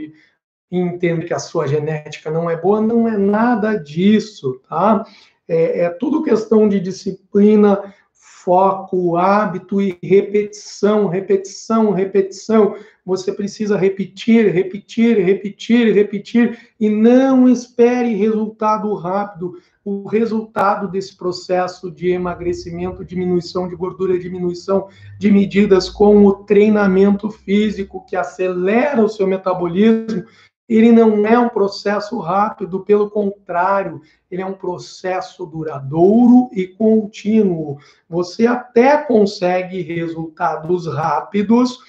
entender que a sua genética não é boa, não é nada disso, tá? É tudo questão de disciplina, foco, hábito e repetição, repetição, repetição. Você precisa repetir, repetir, repetir, repetir e não espere resultado rápido. O resultado desse processo de emagrecimento, diminuição de gordura, diminuição de medidas com o treinamento físico que acelera o seu metabolismo, ele não é um processo rápido, pelo contrário, ele é um processo duradouro e contínuo. Você até consegue resultados rápidos,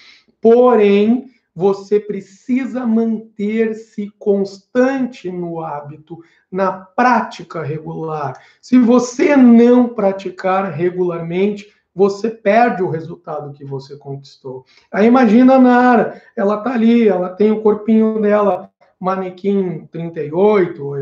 porém, você precisa manter-se constante no hábito, na prática regular. Se você não praticar regularmente, você perde o resultado que você conquistou. Aí imagina a Nara, ela tá ali, ela tem o corpinho dela, manequim 38,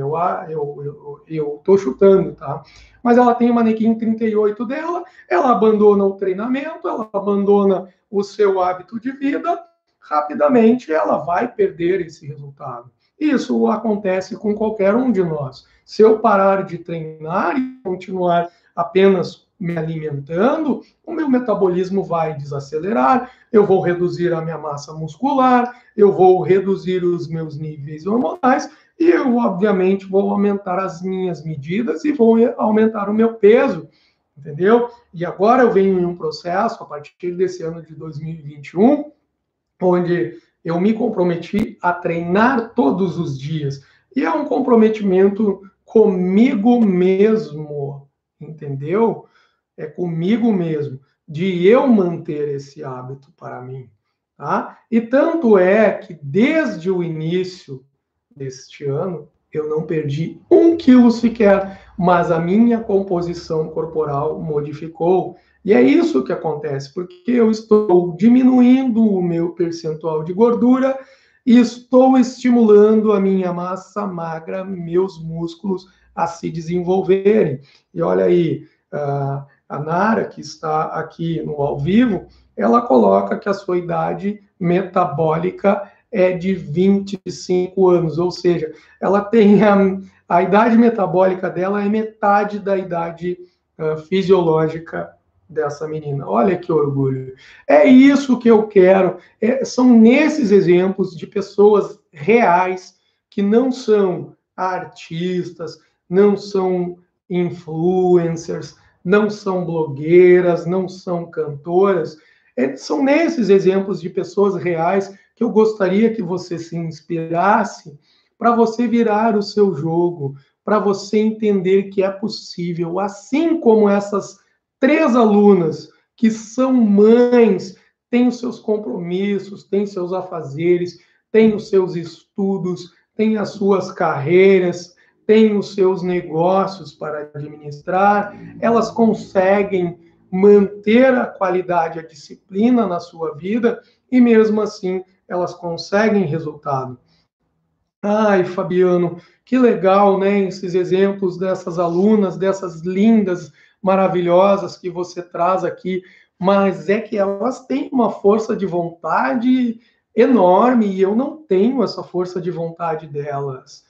eu tô chutando, tá? Mas ela tem o manequim 38 dela, ela abandona o treinamento, ela abandona o seu hábito de vida, rapidamente ela vai perder esse resultado. Isso acontece com qualquer um de nós. Se eu parar de treinar e continuar apenas me alimentando, o meu metabolismo vai desacelerar, eu vou reduzir a minha massa muscular, eu vou reduzir os meus níveis hormonais e eu, obviamente, vou aumentar as minhas medidas e vou aumentar o meu peso, entendeu? E agora eu venho em um processo, a partir desse ano de 2021, onde eu me comprometi a treinar todos os dias. E é um comprometimento comigo mesmo, entendeu? É comigo mesmo, de eu manter esse hábito para mim. Tá? E tanto é que desde o início deste ano, eu não perdi 1 quilo sequer, mas a minha composição corporal modificou. E é isso que acontece, porque eu estou diminuindo o meu percentual de gordura e estou estimulando a minha massa magra, meus músculos a se desenvolverem. E olha aí, a Nara, que está aqui no ao vivo, ela coloca que a sua idade metabólica é de 25 anos, ou seja, ela tem a idade metabólica dela é metade da idade fisiológica dessa menina. Olha que orgulho. É isso que eu quero. São nesses exemplos de pessoas reais que não são artistas, não são influencers, não são blogueiras, não são cantoras. São nesses exemplos de pessoas reais que eu gostaria que você se inspirasse para você virar o seu jogo, para você entender que é possível, assim como essas 3 alunas que são mães, têm os seus compromissos, têm seus afazeres, têm os seus estudos, têm as suas carreiras, têm os seus negócios para administrar, elas conseguem manter a qualidade, a disciplina na sua vida e mesmo assim elas conseguem resultado. Ai, Fabiano, que legal, né? Esses exemplos dessas alunas, dessas lindas, maravilhosas que você traz aqui, mas é que elas têm uma força de vontade enorme e eu não tenho essa força de vontade delas.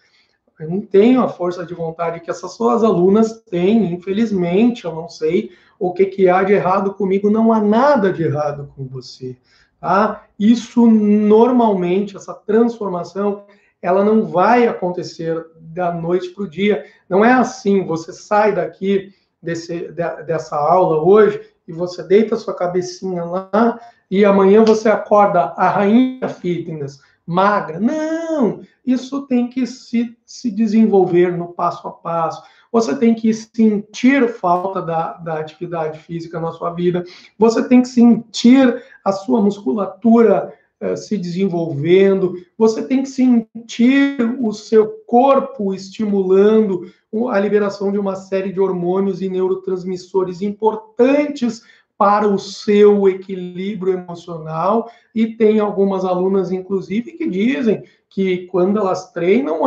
Eu não tenho a força de vontade que essas suas alunas têm, infelizmente, eu não sei o que há de errado comigo, não há nada de errado com você, tá? Isso normalmente, essa transformação, ela não vai acontecer da noite para o dia. Não é assim, você sai daqui dessa aula hoje e você deita sua cabecinha lá e amanhã você acorda a rainha fitness, magra. Não! Isso tem que se desenvolver no passo a passo. Você tem que sentir falta da atividade física na sua vida. Você tem que sentir a sua musculatura se desenvolvendo, você tem que sentir o seu corpo estimulando a liberação de uma série de hormônios e neurotransmissores importantes para o seu equilíbrio emocional, e tem algumas alunas, inclusive, que dizem que quando elas treinam,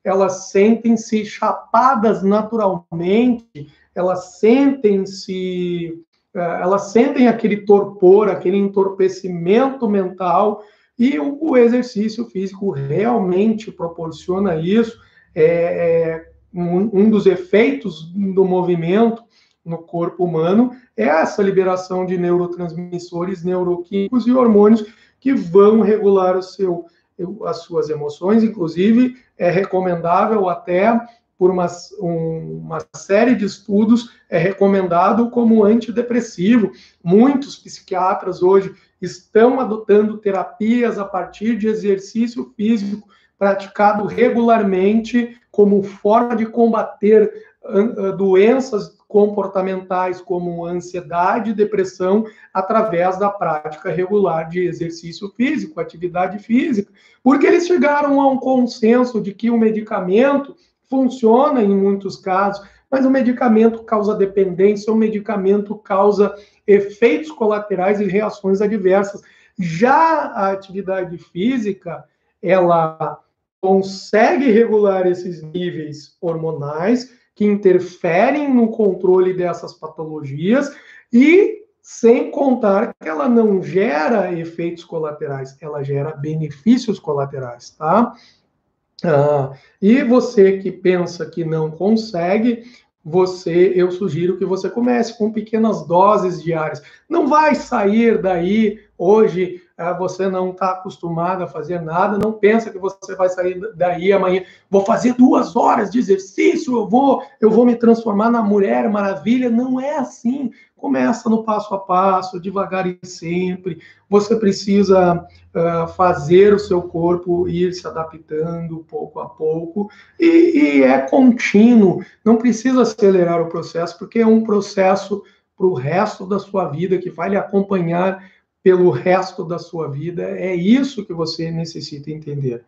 elas sentem-se chapadas naturalmente, elas sentem aquele torpor, aquele entorpecimento mental, e o exercício físico realmente proporciona isso. Um dos efeitos do movimento no corpo humano é essa liberação de neurotransmissores, neuroquímicos e hormônios que vão regular as suas emoções. Inclusive, é recomendável até por uma série de estudos, é recomendado como antidepressivo. Muitos psiquiatras hoje estão adotando terapias a partir de exercício físico praticado regularmente como forma de combater doenças comportamentais como ansiedade e depressão através da prática regular de exercício físico, atividade física, porque eles chegaram a um consenso de que o medicamento funciona em muitos casos, mas o medicamento causa dependência, o medicamento causa efeitos colaterais e reações adversas. Já a atividade física, ela consegue regular esses níveis hormonais que interferem no controle dessas patologias e sem contar que ela não gera efeitos colaterais, ela gera benefícios colaterais, tá? E você que pensa que não consegue, eu sugiro que você comece com pequenas doses diárias. Não vai sair daí hoje, você não está acostumado a fazer nada, não pensa que você vai sair daí amanhã, vou fazer 2 horas de exercício, eu vou me transformar na Mulher Maravilha. Não é assim. Começa no passo a passo, devagar e sempre. Você precisa fazer o seu corpo ir se adaptando pouco a pouco, e é contínuo, não precisa acelerar o processo, porque é um processo para o resto da sua vida, que vai lhe acompanhar pelo resto da sua vida. É isso que você necessita entender.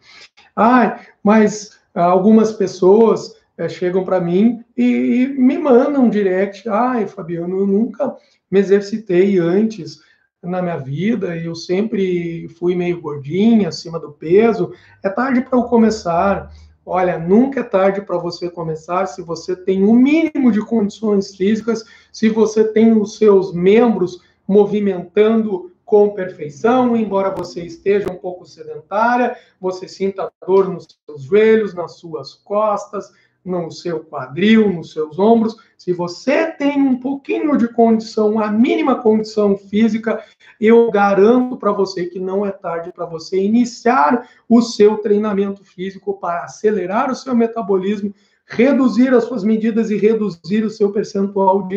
Mas algumas pessoas chegam para mim e me mandam um direct. Fabiano, eu nunca me exercitei antes na minha vida, eu sempre fui meio gordinha, acima do peso. É tarde para eu começar. Olha, nunca é tarde para você começar se você tem um mínimo de condições físicas, se você tem os seus membros movimentando com perfeição, embora você esteja um pouco sedentária, você sinta dor nos seus joelhos, nas suas costas, no seu quadril, nos seus ombros. Se você tem um pouquinho de condição, a mínima condição física, eu garanto para você que não é tarde para você iniciar o seu treinamento físico para acelerar o seu metabolismo, reduzir as suas medidas e reduzir o seu percentual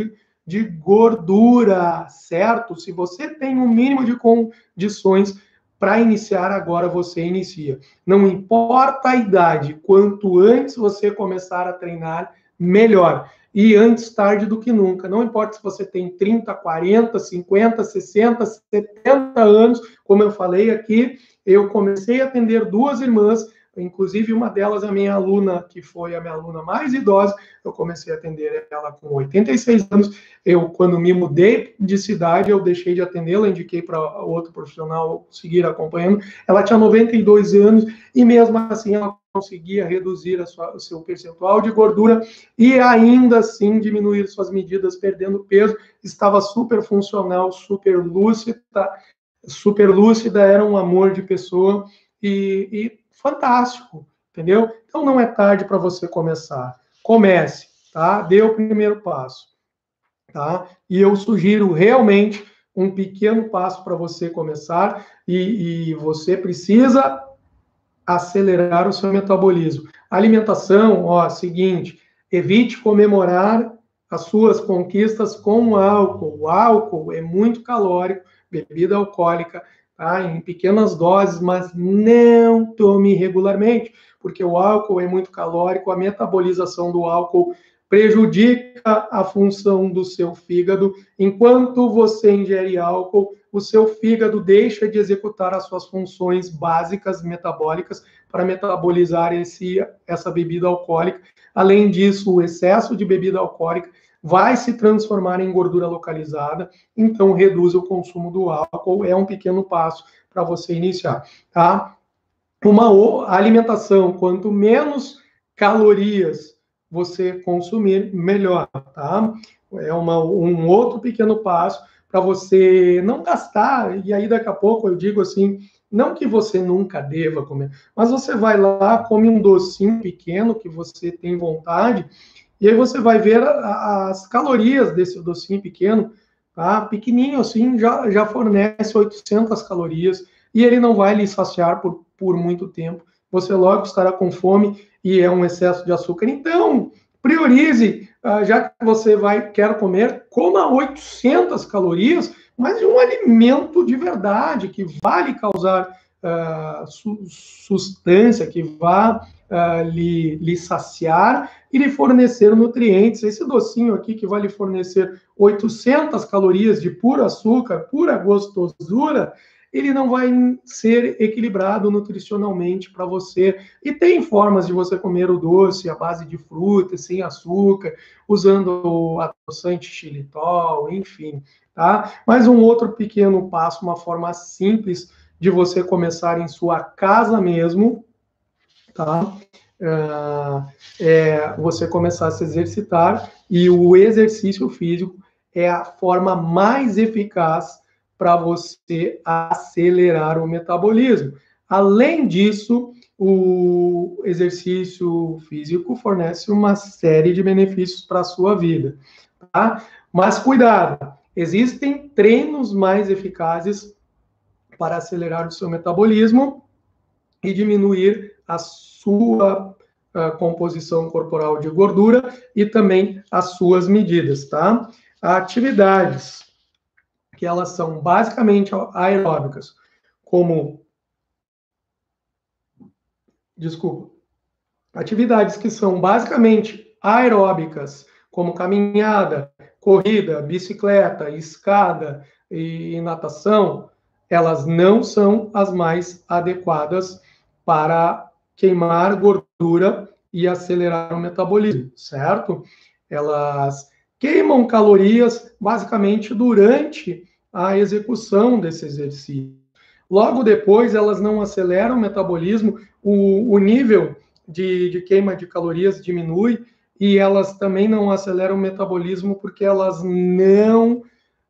de gordura, certo? Se você tem um mínimo de condições para iniciar, agora você inicia. Não importa a idade, quanto antes você começar a treinar, melhor. E antes tarde do que nunca. Não importa se você tem 30, 40, 50, 60, 70 anos, como eu falei aqui, eu comecei a atender 2 irmãs, inclusive uma delas, a minha aluna, que foi a minha aluna mais idosa, eu comecei a atender ela com 86 anos. Eu, quando me mudei de cidade, eu deixei de atendê-la, indiquei para outro profissional seguir acompanhando. Ela tinha 92 anos e mesmo assim ela conseguia reduzir o seu percentual de gordura e ainda assim diminuir suas medidas, perdendo peso. Estava super funcional, super lúcida, era um amor de pessoa e fantástico, entendeu? Então não é tarde para você começar. Comece, tá? Dê o primeiro passo, tá? E eu sugiro realmente um pequeno passo para você começar e você precisa acelerar o seu metabolismo. Alimentação, ó, seguinte, evite comemorar as suas conquistas com álcool. O álcool é muito calórico, bebida alcoólica, tá? Em pequenas doses, mas não tome regularmente, porque o álcool é muito calórico, a metabolização do álcool prejudica a função do seu fígado. Enquanto você ingere álcool, o seu fígado deixa de executar as suas funções básicas metabólicas para metabolizar essa bebida alcoólica. Além disso, o excesso de bebida alcoólica vai se transformar em gordura localizada, então reduz o consumo do álcool, é um pequeno passo para você iniciar, tá? A alimentação, quanto menos calorias você consumir, melhor, tá? É um outro pequeno passo para você não gastar, e aí daqui a pouco eu digo assim, não que você nunca deva comer, mas você vai lá, come um docinho pequeno que você tem vontade, e aí você vai ver as calorias desse docinho pequeno, tá? Pequenininho assim, já fornece 800 calorias, e ele não vai lhe saciar por muito tempo. Você logo estará com fome e é um excesso de açúcar. Então, priorize, já que você quer comer, coma 800 calorias, mas de um alimento de verdade, que vai lhe causar substância, que vá lhe saciar e lhe fornecer nutrientes. Esse docinho aqui que vai lhe fornecer 800 calorias de puro açúcar, pura gostosura, ele não vai ser equilibrado nutricionalmente para você. E tem formas de você comer o doce à base de frutas, sem açúcar, usando adoçante xilitol, enfim, tá? Mas um outro pequeno passo, uma forma simples de você começar em sua casa mesmo, tá? Você começar a se exercitar, e o exercício físico é a forma mais eficaz para você acelerar o metabolismo. Além disso, o exercício físico fornece uma série de benefícios para a sua vida, tá? Mas cuidado, existem treinos mais eficazes para acelerar o seu metabolismo e diminuir a sua composição corporal de gordura e também as suas medidas, tá? Atividades que elas são basicamente aeróbicas, atividades que são basicamente aeróbicas, como caminhada, corrida, bicicleta, escada e natação, elas não são as mais adequadas para queimar gordura e acelerar o metabolismo, certo? Elas queimam calorias basicamente durante a execução desse exercício. Logo depois, elas não aceleram o metabolismo, o nível de queima de calorias diminui, e elas também não aceleram o metabolismo porque elas não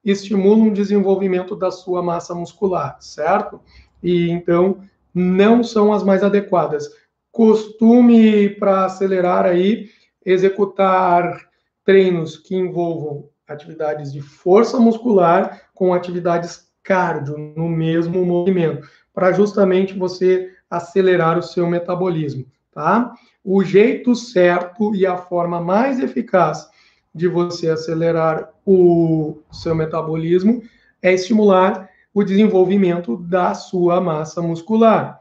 estimulam o desenvolvimento da sua massa muscular, certo? E então não são as mais adequadas. Costume para acelerar aí executar treinos que envolvam atividades de força muscular com atividades cardio no mesmo movimento, para justamente você acelerar o seu metabolismo, tá? O jeito certo e a forma mais eficaz de você acelerar o seu metabolismo é estimular o desenvolvimento da sua massa muscular.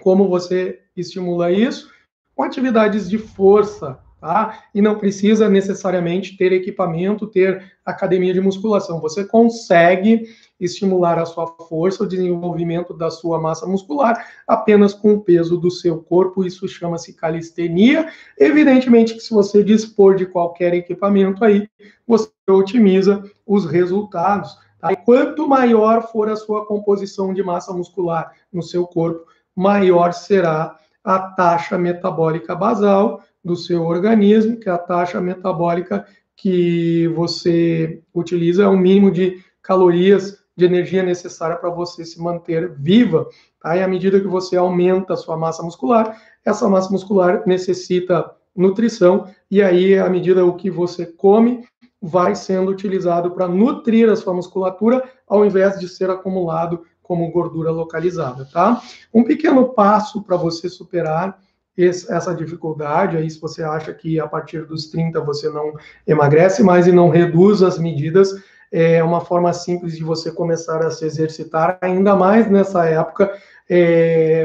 Como você estimula isso? Com atividades de força, tá? E não precisa necessariamente ter equipamento, ter academia de musculação. Você consegue estimular a sua força, o desenvolvimento da sua massa muscular, apenas com o peso do seu corpo. Isso chama-se calistenia. Evidentemente que se você dispor de qualquer equipamento aí, você otimiza os resultados. Tá? E quanto maior for a sua composição de massa muscular no seu corpo, maior será a taxa metabólica basal do seu organismo, que é a taxa metabólica que você utiliza, é o mínimo de calorias de energia necessária para você se manter viva. Tá? E à medida que você aumenta a sua massa muscular, essa massa muscular necessita nutrição, e aí, à medida o que você come, vai sendo utilizado para nutrir a sua musculatura, ao invés de ser acumulado como gordura localizada, tá? Um pequeno passo para você superar essa dificuldade, aí se você acha que a partir dos 30 você não emagrece mais e não reduz as medidas, é uma forma simples de você começar a se exercitar, ainda mais nessa época,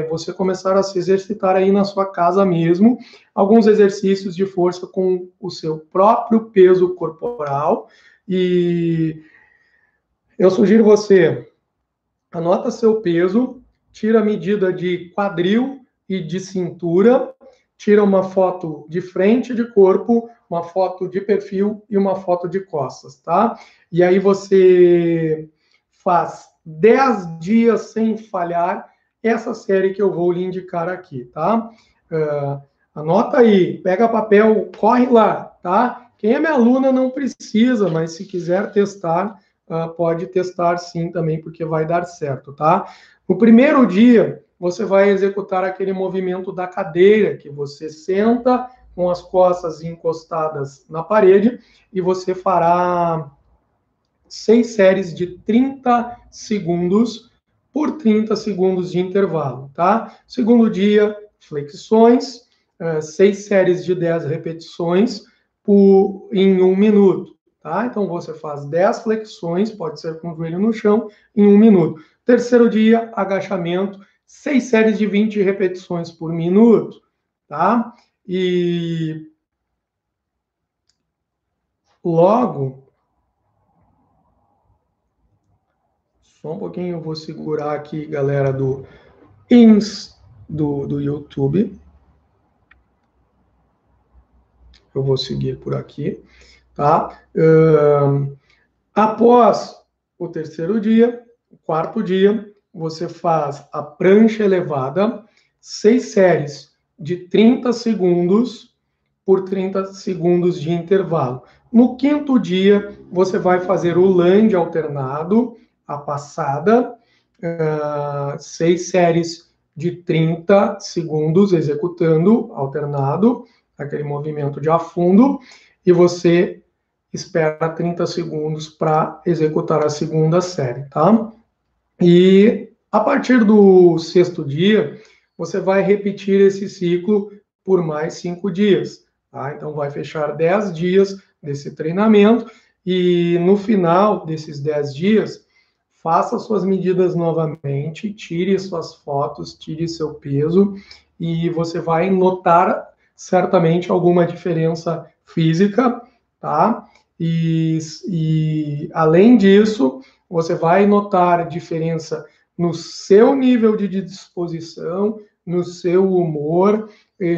você começar a se exercitar aí na sua casa mesmo, alguns exercícios de força com o seu próprio peso corporal, e eu sugiro você anota seu peso, tira a medida de quadril e de cintura, tira uma foto de frente de corpo, uma foto de perfil e uma foto de costas, tá? E aí você faz 10 dias sem falhar essa série que eu vou lhe indicar aqui, tá? Anota aí, pega papel, corre lá, tá? Quem é minha aluna não precisa, mas se quiser testar, pode testar sim também, porque vai dar certo, tá? No primeiro dia, você vai executar aquele movimento da cadeira, que você senta com as costas encostadas na parede e você fará 6 séries de 30 segundos por 30 segundos de intervalo, tá? Segundo dia, flexões, 6 séries de 10 repetições em 1 minuto. Tá? Então, você faz 10 flexões, pode ser com o joelho no chão, em 1 minuto. Terceiro dia, agachamento, 6 séries de 20 repetições por minuto. Tá? E logo, só um pouquinho, eu vou segurar aqui, galera do YouTube. Eu vou seguir por aqui. Tá? Após o terceiro dia, o quarto dia, você faz a prancha elevada, 6 séries de 30 segundos por 30 segundos de intervalo. No quinto dia, você vai fazer o lunge alternado, a passada, 6 séries de 30 segundos, executando alternado, aquele movimento de afundo, e você espera 30 segundos para executar a segunda série, tá? E a partir do sexto dia, você vai repetir esse ciclo por mais 5 dias, tá? Então, vai fechar 10 dias desse treinamento e no final desses 10 dias, faça suas medidas novamente, tire suas fotos, tire seu peso e você vai notar certamente alguma diferença física, tá? E além disso, você vai notar diferença no seu nível de disposição, no seu humor,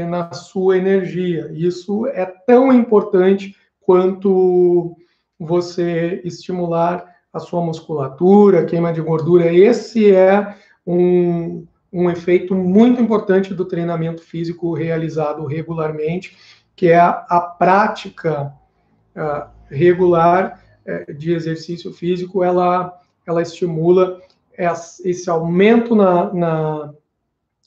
na sua energia. Isso é tão importante quanto você estimular a sua musculatura, queima de gordura. Esse é um efeito muito importante do treinamento físico realizado regularmente, que é a prática regular de exercício físico, ela estimula esse aumento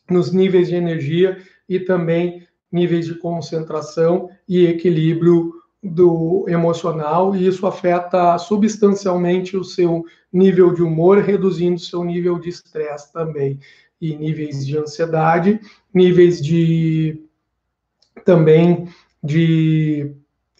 nos níveis de energia e também níveis de concentração e equilíbrio do emocional, e isso afeta substancialmente o seu nível de humor, reduzindo seu nível de estresse também, e níveis de ansiedade, níveis de também de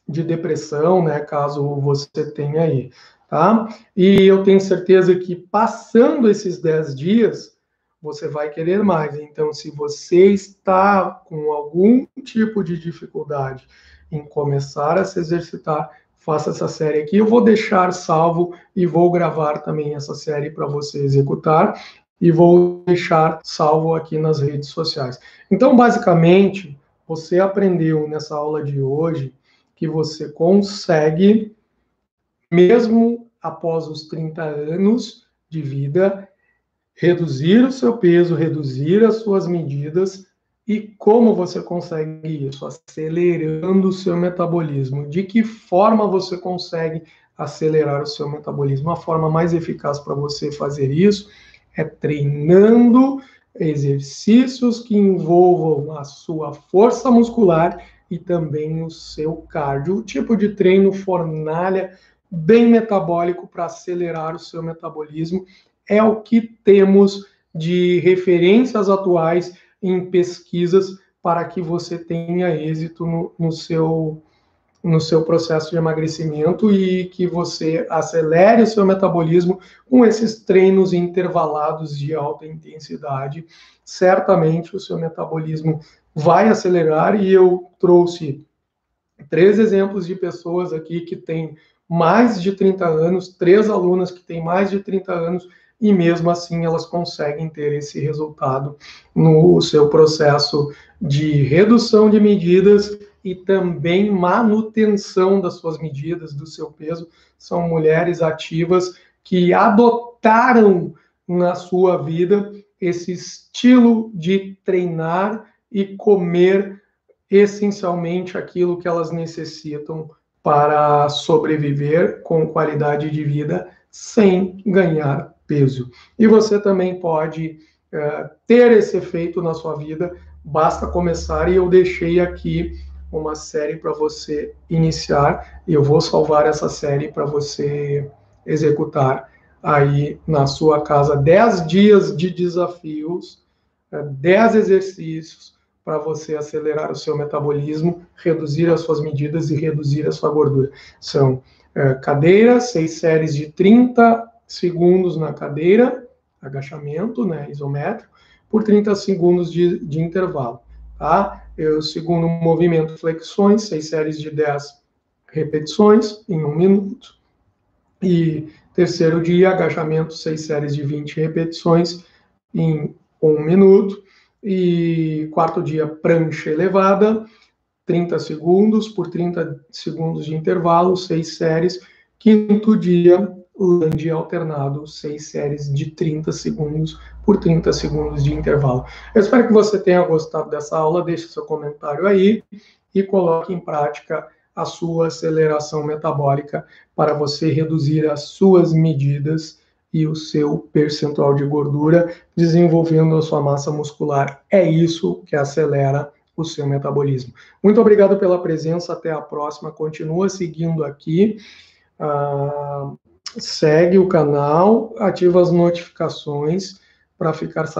depressão, né, caso você tenha aí, tá? E eu tenho certeza que passando esses 10 dias, você vai querer mais. Então, se você está com algum tipo de dificuldade em começar a se exercitar, faça essa série aqui. Eu vou deixar salvo e vou gravar também essa série para você executar e vou deixar salvo aqui nas redes sociais. Então, basicamente, você aprendeu nessa aula de hoje que você consegue, mesmo após os 30 anos de vida, reduzir o seu peso, reduzir as suas medidas. E como você consegue isso? Acelerando o seu metabolismo. De que forma você consegue acelerar o seu metabolismo? A forma mais eficaz para você fazer isso é treinando exercícios que envolvam a sua força muscular e também o seu cardio. O tipo de treino fornalha, bem metabólico para acelerar o seu metabolismo, é o que temos de referências atuais em pesquisas para que você tenha êxito no seu processo de emagrecimento e que você acelere o seu metabolismo com esses treinos intervalados de alta intensidade. Certamente o seu metabolismo vai acelerar, e eu trouxe 3 exemplos de pessoas aqui que têm mais de 30 anos, 3 alunas que têm mais de 30 anos, e mesmo assim elas conseguem ter esse resultado no seu processo de redução de medidas e também manutenção das suas medidas, do seu peso. São mulheres ativas que adotaram na sua vida esse estilo de treinar e comer essencialmente aquilo que elas necessitam para sobreviver com qualidade de vida sem ganhar peso. E você também pode ter esse efeito na sua vida, basta começar, e eu deixei aqui uma série para você iniciar, e eu vou salvar essa série para você executar aí na sua casa. 10 dias de desafios, 10 exercícios para você acelerar o seu metabolismo, reduzir as suas medidas e reduzir a sua gordura. São cadeira, 6 séries de 30 segundos na cadeira, agachamento, né, isométrico, por 30 segundos de intervalo. Tá? O segundo movimento, flexões, 6 séries de 10 repetições em 1 minuto. E terceiro dia, agachamento, 6 séries de 20 repetições em 1 minuto. E quarto dia, prancha elevada, 30 segundos por 30 segundos de intervalo, 6 séries. Quinto dia, lunge alternado, 6 séries de 30 segundos por 30 segundos de intervalo. Eu espero que você tenha gostado dessa aula, deixe seu comentário aí e coloque em prática a sua aceleração metabólica para você reduzir as suas medidas e o seu percentual de gordura, desenvolvendo a sua massa muscular. É isso que acelera o seu metabolismo. Muito obrigado pela presença, até a próxima. Continua seguindo aqui, segue o canal, ativa as notificações para ficar sabendo